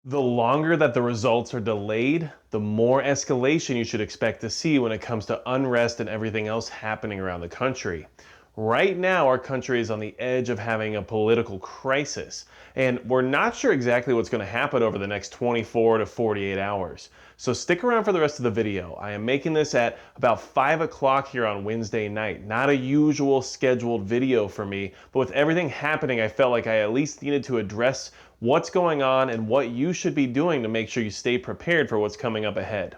The longer that the results are delayed, the more escalation you should expect to see when it comes to unrest and everything else happening around the country. Right now, our country is on the edge of having a political crisis, and we're not sure exactly what's going to happen over the next 24 to 48 hours. So stick around for the rest of the video. I am making this at about 5 o'clock here on Wednesday night. Not a usual scheduled video for me, but with everything happening, I felt like I at least needed to address what's going on and what you should be doing to make sure you stay prepared for what's coming up ahead.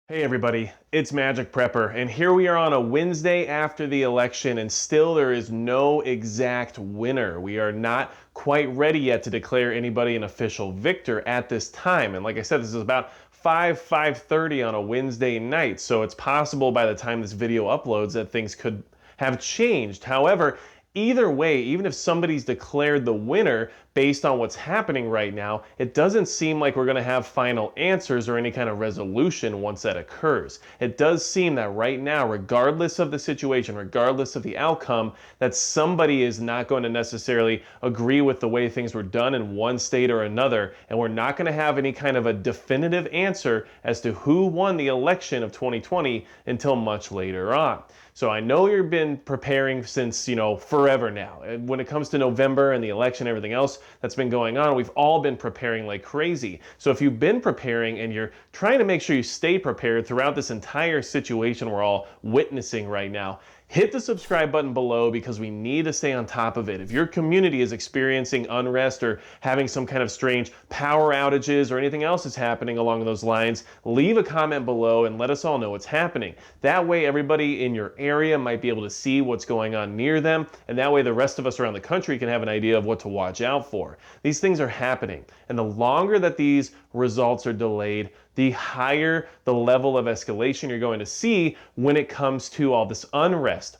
Hey everybody, it's Magic Prepper, and here we are on a Wednesday after the election, and still there is no exact winner. We are not quite ready yet to declare anybody an official victor at this time. And like I said, this is about 5:30 on a Wednesday night, so it's possible by the time this video uploads that things could have changed. However, either way, even if somebody's declared the winner based on what's happening right now, it doesn't seem like we're going to have final answers or any kind of resolution once that occurs. It does seem that right now, regardless of the situation, regardless of the outcome, that somebody is not going to necessarily agree with the way things were done in one state or another, and we're not going to have any kind of a definitive answer as to who won the election of 2020 until much later on. So I know you've been preparing since, forever now. And when it comes to November and the election and everything else that's been going on, we've all been preparing like crazy. So if you've been preparing and you're trying to make sure you stay prepared throughout this entire situation we're all witnessing right now, hit the subscribe button below because we need to stay on top of it. If your community is experiencing unrest or having some kind of strange power outages or anything else is happening along those lines, leave a comment below and let us all know what's happening. That way everybody in your area might be able to see what's going on near them, and that way the rest of us around the country can have an idea of what to watch out for. These things are happening, and the longer that these results are delayed, the higher the level of escalation you're going to see when it comes to all this unrest.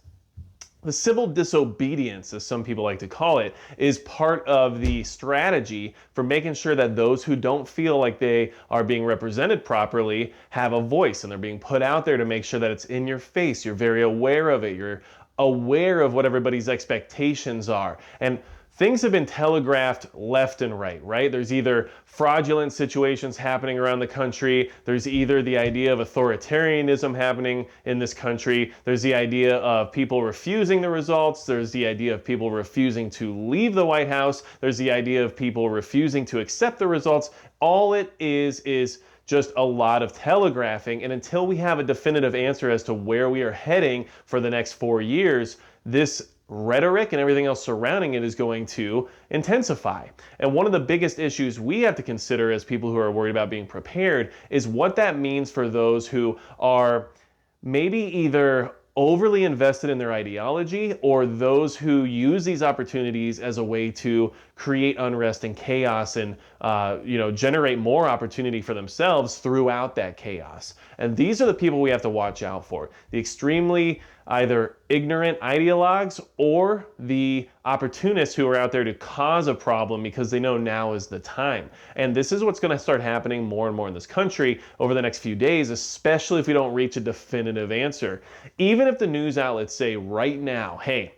The civil disobedience, as some people like to call it, is part of the strategy for making sure that those who don't feel like they are being represented properly have a voice, and they're being put out there to make sure that it's in your face. You're very aware of it. You're aware of what everybody's expectations are. And things have been telegraphed left and right? There's either fraudulent situations happening around the country, there's either the idea of authoritarianism happening in this country, there's the idea of people refusing the results, there's the idea of people refusing to leave the White House, there's the idea of people refusing to accept the results. All it is just a lot of telegraphing, and until we have a definitive answer as to where we are heading for the next 4 years, this rhetoric and everything else surrounding it is going to intensify. And one of the biggest issues we have to consider as people who are worried about being prepared is what that means for those who are maybe either overly invested in their ideology or those who use these opportunities as a way to create unrest and chaos and generate more opportunity for themselves throughout that chaos. And these are the people we have to watch out for. The extremely either ignorant ideologues or the opportunists who are out there to cause a problem because they know now is the time. And this is what's going to start happening more and more in this country over the next few days, especially if we don't reach a definitive answer. Even if the news outlets say right now, hey,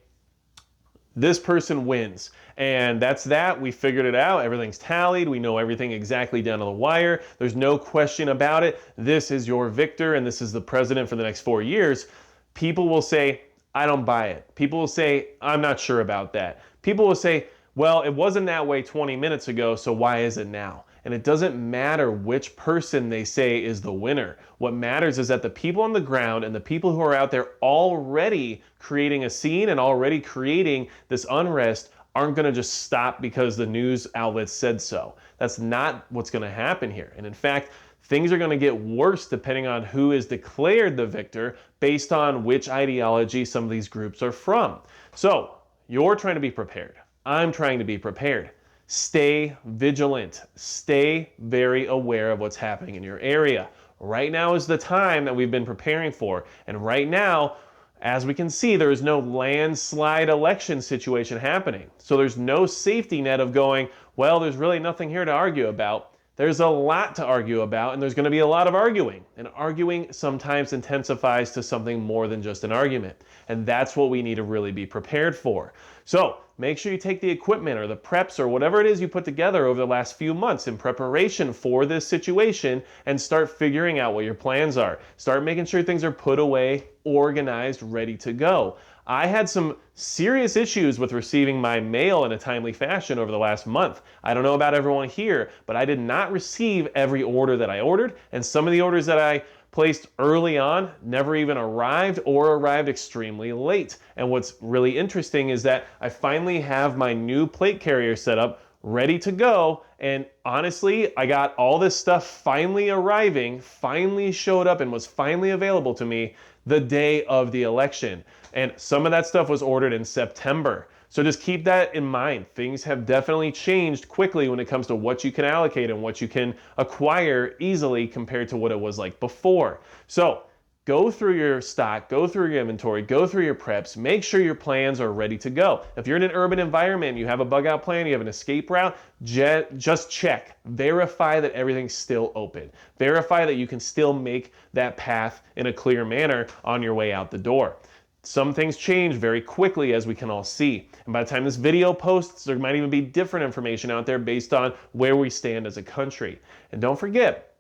this person wins, and that's that, we figured it out, everything's tallied, we know everything exactly down to the wire, there's no question about it, this is your victor and this is the president for the next 4 years, people will say, I don't buy it. People will say, I'm not sure about that. People will say, well, it wasn't that way 20 minutes ago, so why is it now? And it doesn't matter which person they say is the winner. What matters is that the people on the ground and the people who are out there already creating a scene and already creating this unrest aren't going to just stop because the news outlets said so. That's not what's going to happen here. And in fact, things are going to get worse depending on who is declared the victor based on which ideology some of these groups are from. So you're trying to be prepared. I'm trying to be prepared. Stay vigilant. Stay very aware of what's happening in your area. Right now is the time that we've been preparing for. And right now, as we can see, there is no landslide election situation happening. So there's no safety net of going, well, there's really nothing here to argue about. There's a lot to argue about, and there's going to be a lot of arguing. And arguing sometimes intensifies to something more than just an argument. And that's what we need to really be prepared for. So make sure you take the equipment or the preps or whatever it is you put together over the last few months in preparation for this situation and start figuring out what your plans are. Start making sure things are put away, organized, ready to go. I had some serious issues with receiving my mail in a timely fashion over the last month. I don't know about everyone here, but I did not receive every order that I ordered, and some of the orders that I placed early on never even arrived or arrived extremely late. And what's really interesting is that I finally have my new plate carrier set up, ready to go, and honestly, I got all this stuff finally arriving, finally showed up and was finally available to me the day of the election. And some of that stuff was ordered in September. So just keep that in mind. Things have definitely changed quickly when it comes to what you can allocate and what you can acquire easily compared to what it was like before. So go through your stock, go through your inventory, go through your preps, make sure your plans are ready to go. If you're in an urban environment, you have a bug out plan, you have an escape route, just check. Verify that everything's still open. Verify that you can still make that path in a clear manner on your way out the door. Some things change very quickly, as we can all see. And by the time this video posts, there might even be different information out there based on where we stand as a country. And don't forget,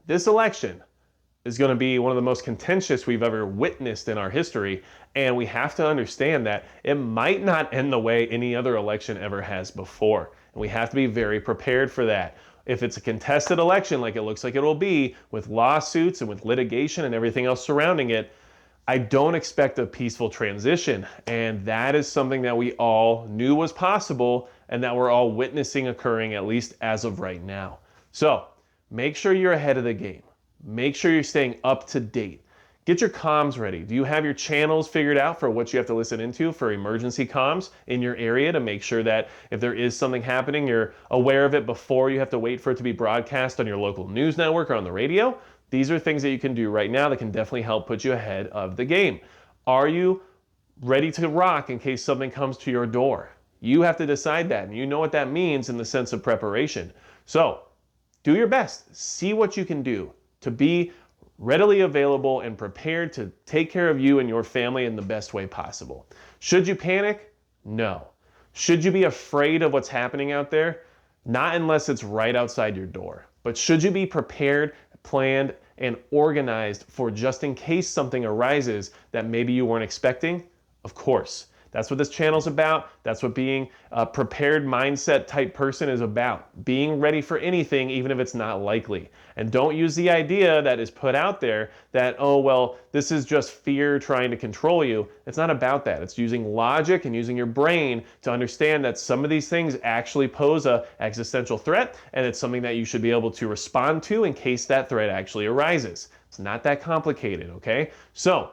this election is going to be one of the most contentious we've ever witnessed in our history. And we have to understand that it might not end the way any other election ever has before. And we have to be very prepared for that. If it's a contested election, like it looks like it will be, with lawsuits and with litigation and everything else surrounding it, I don't expect a peaceful transition, and that is something that we all knew was possible and that we're all witnessing occurring, at least as of right now. So make sure you're ahead of the game. Make sure you're staying up to date. Get your comms ready. Do you have your channels figured out for what you have to listen into for emergency comms in your area to make sure that if there is something happening, you're aware of it before you have to wait for it to be broadcast on your local news network or on the radio? These are things that you can do right now that can definitely help put you ahead of the game. Are you ready to rock in case something comes to your door? You have to decide that, and you know what that means in the sense of preparation. So do your best. See what you can do to be readily available and prepared to take care of you and your family in the best way possible. Should you panic? No. Should you be afraid of what's happening out there? Not unless it's right outside your door. But should you be prepared, planned, and organized for just in case something arises that maybe you weren't expecting? Of course. That's what this channel's about. That's what being a prepared mindset type person is about. Being ready for anything, even if it's not likely. And don't use the idea that is put out there that, oh, well, this is just fear trying to control you. It's not about that. It's using logic and using your brain to understand that some of these things actually pose an existential threat, and it's something that you should be able to respond to in case that threat actually arises. It's not that complicated, okay? So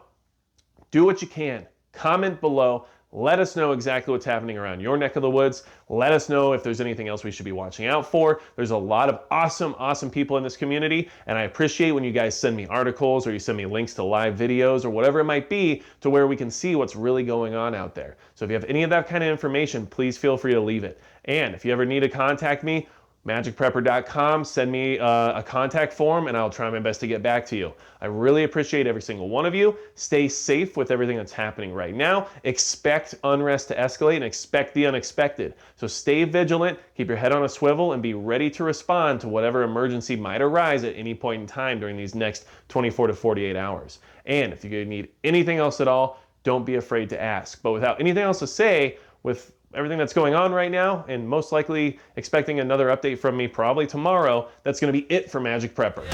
do what you can. Comment below. Let us know exactly what's happening around your neck of the woods. Let us know if there's anything else we should be watching out for. There's a lot of awesome people in this community, and I appreciate when you guys send me articles or you send me links to live videos or whatever it might be to where we can see what's really going on out there. So if you have any of that kind of information, please feel free to leave it. And if you ever need to contact me, magicprepper.com, send me a contact form and I'll try my best to get back to you. I really appreciate every single one of you. Stay safe with everything that's happening right now. Expect unrest to escalate and expect the unexpected. So stay vigilant, keep your head on a swivel, and be ready to respond to whatever emergency might arise at any point in time during these next 24 to 48 hours. And if you need anything else at all, don't be afraid to ask. But without anything else to say, with everything that's going on right now, and most likely expecting another update from me probably tomorrow, that's going to be it for Magic Prepper.